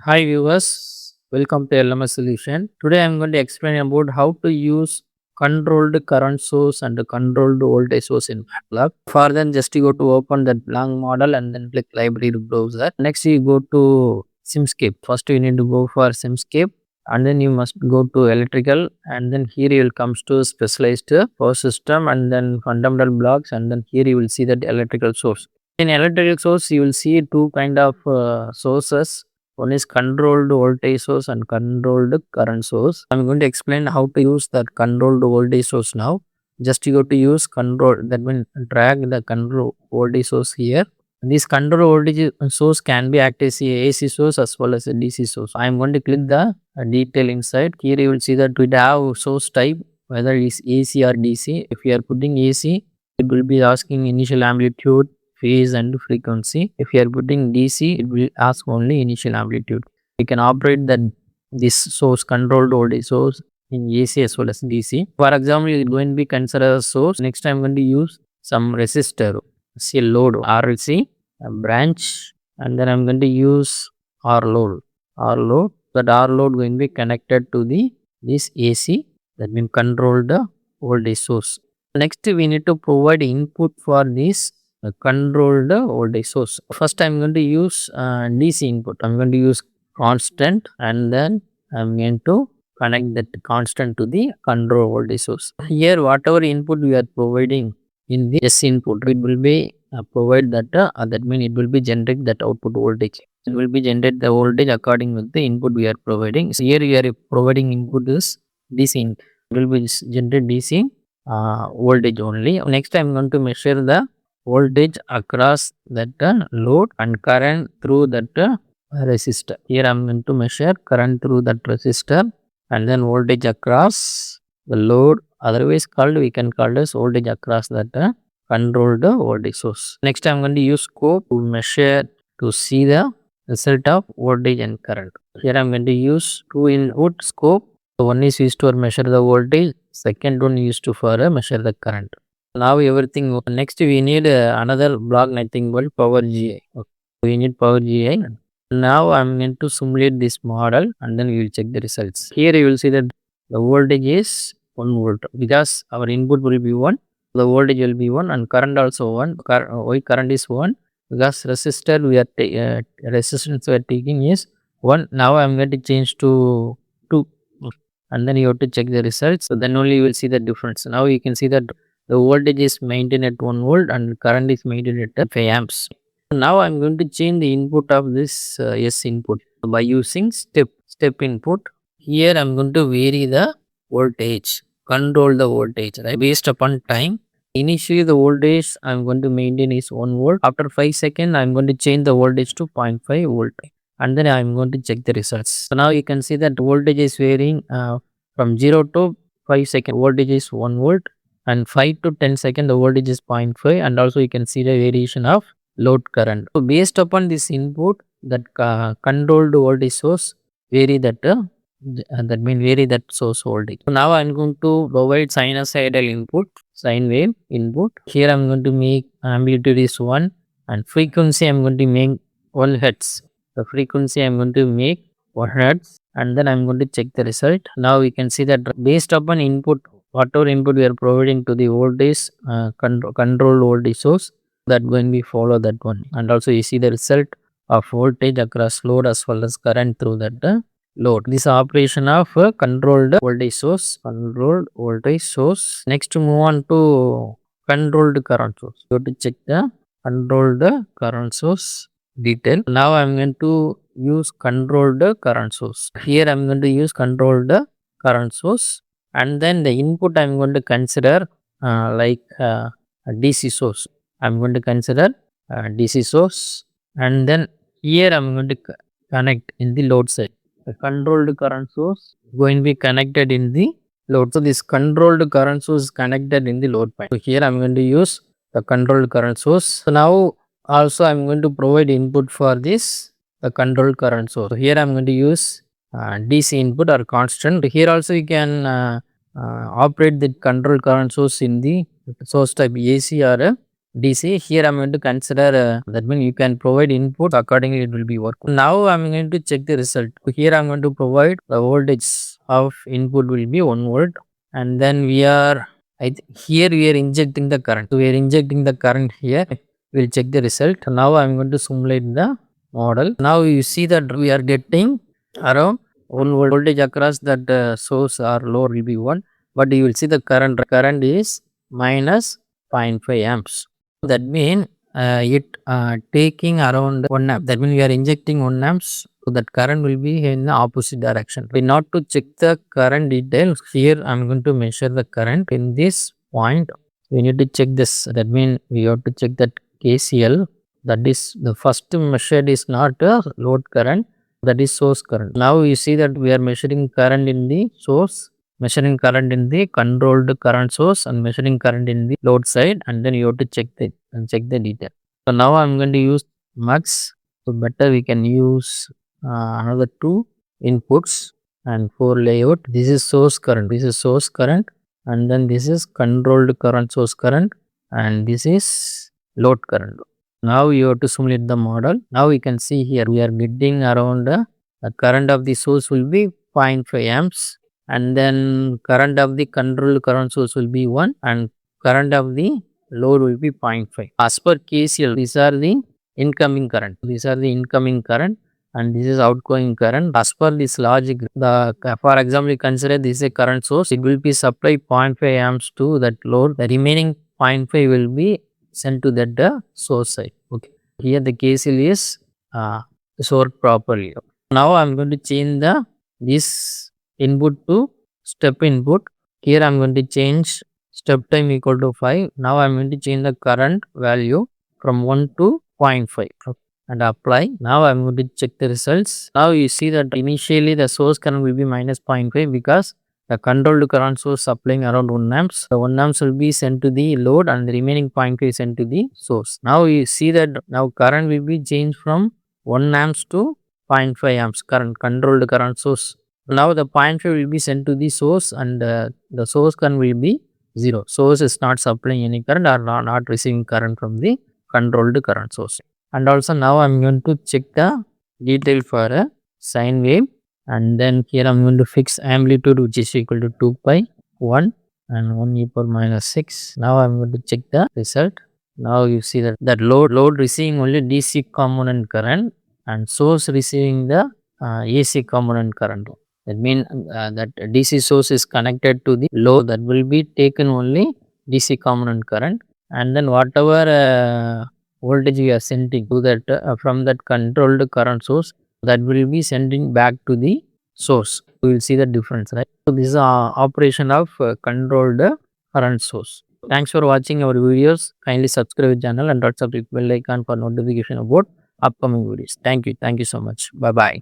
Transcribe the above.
Hi viewers, welcome to LMS solution. Today I am going to explain about how to use controlled current source and controlled voltage source in MATLAB. For then just you go to open that blank model and then click library browser. Next you go to Simscape. First you need to go for Simscape and then you must go to electrical and then here you will comes to specialized power system and then fundamental blocks and then here you will see that electrical source. In electrical source you will see two kind of sources. One is controlled voltage source and controlled current source. I'm going to explain how to use that controlled voltage source now. Just you go to use control, that means drag the control voltage source here. This control voltage source can be act as a AC source as well as a DC source. I am going to click the detail inside. Here you will see that we have source type, whether it is AC or DC. If you are putting AC, it will be asking initial amplitude, phase and frequency. If you are putting DC, it will ask only initial amplitude. You can operate this source controlled voltage source in AC as well as DC. For example, you are going to be consider a source. Next I am going to use some resistor, say load RLC, a branch, and then I am going to use R load. That R load going to be connected to this AC, that means control the voltage source. Next we need to provide input for this controlled voltage source. First I am going to use DC input. I am going to use constant and then I am going to connect that constant to the control voltage source. Here whatever input we are providing in the S input, it will be provide that means it will be generate that output voltage. It will be generate the voltage according with the input we are providing. So here we are providing input is DC. It will be generate DC voltage only. Next I am going to measure the voltage across that load and current through that resistor. Here I am going to measure current through that resistor and then voltage across the load, otherwise called we can call as voltage across that controlled voltage source. Next I am going to use scope to measure to see the result of voltage and current. Here I am going to use two input scope. So one is used to measure the voltage, second one used to for measure the current. Now everything. Next we need another block, nothing but power GI. Okay. We need power GI. Now I am going to simulate this model and then we will check the results. Here you will see that the voltage is 1 volt because our input will be 1, the voltage will be 1 and current also 1. Why current is 1? Because resistor we are resistance we are taking is 1. Now I am going to change to 2 and then you have to check the results. So then only you will see the difference. Now you can see that the voltage is maintained at 1 volt and current is maintained at 5 amps. Now I am going to change the input of this S input by using step input. Here I am going to vary the voltage, control the voltage, right, based upon time. Initially the voltage I am going to maintain is 1 volt. After 5 seconds I am going to change the voltage to 0.5 volt and then I am going to check the results. So now you can see that voltage is varying from 0 to 5 seconds, voltage is 1 volt and 5 to 10 seconds the voltage is 0.5 and also you can see the variation of load current. So based upon this input, that controlled voltage source vary that vary that source voltage. So now I am going to provide sinusoidal input, sine wave input. Here I am going to make amplitude is 1 and frequency I am going to make 1 hertz. The frequency I am going to make 1 hertz and then I am going to check the result. Now we can see that based upon input, whatever input we are providing to the voltage control voltage source, that going to follow that one. And also you see the result of voltage across load as well as current through that load. This operation of controlled voltage source. Next to move on to controlled current source. Go to check the controlled current source detail. Now I am going to use controlled current source. Here I am going to use controlled current source and then the input I am going to consider like a DC source. I am going to consider DC source and then here I am going to connect in the load side. The controlled current source going to be connected in the load. So this controlled current source is connected in the load point. So here I am going to use the controlled current source. So now also I am going to provide input for this the controlled current source. So here I am going to use DC input or constant. Here also you can operate the control current source in the source type AC or DC. Here I'm going to consider that means you can provide input accordingly it will be work. Now I'm going to check the result. Here I'm going to provide the voltage of input will be 1 volt, and then we are here we are injecting the current. So we are injecting the current here. We'll check the result. Now I'm going to simulate the model. Now you see that we are getting around 1 volt voltage across that source or load will be 1, but you will see the current is minus 0.5 amps. That means it taking around 1 amp. That means we are injecting 1 amps. So that current will be in the opposite direction. We not to check the current details. Here I am going to measure the current in this point. We need to check this. That means we have to check that KCL. That is the first measured is not a load current. That is source current. Now you see that we are measuring current in the source, measuring current in the controlled current source, and measuring current in the load side, and then you have to check the detail. So now I'm going to use mux. So better we can use another 2 inputs and 4 layout. This is source current. This is source current, and then this is controlled current source current, and this is load current. Now you have to simulate the model. Now we can see here we are getting around the current of the source will be 0.5 amps, and then current of the controlled current source will be 1, and current of the load will be 0.5. As per KCL, these are the incoming current. These are the incoming current, and this is outgoing current. As per this logic, for example, you consider this is a current source. It will be supply 0.5 amps to that load. The remaining 0.5 will be sent to that source side. Okay. Here the KCL is stored properly. Now I am going to change this input to step input. Here I am going to change step time equal to 5. Now I am going to change the current value from 1 to 0.5 and apply. Now I am going to check the results. Now you see that initially the source current will be minus 0.5 because the controlled current source supplying around 1 amps. The 1 amps will be sent to the load and the remaining 0.5 sent to the source. Now you see that now current will be changed from 1 amps to 0.5 amps current, controlled current source. Now the 0.5 will be sent to the source, and the source current will be 0. Source is not supplying any current or not receiving current from the controlled current source. And also now I am going to check the detail for a sine wave, and then here I am going to fix amplitude which is equal to 2 pi 1 and 1 e power minus 6. Now I am going to check the result. Now you see that load receiving only DC component current and source receiving the AC component current. That means that DC source is connected to the load, that will be taken only DC component current, and then whatever voltage we are sending to that from that controlled current source, that will be sending back to the source. We will see the difference, right? So this is operation of controlled current source. Thanks for watching our videos. Kindly subscribe the channel and also click bell icon for notification about upcoming videos. Thank you so much. Bye bye.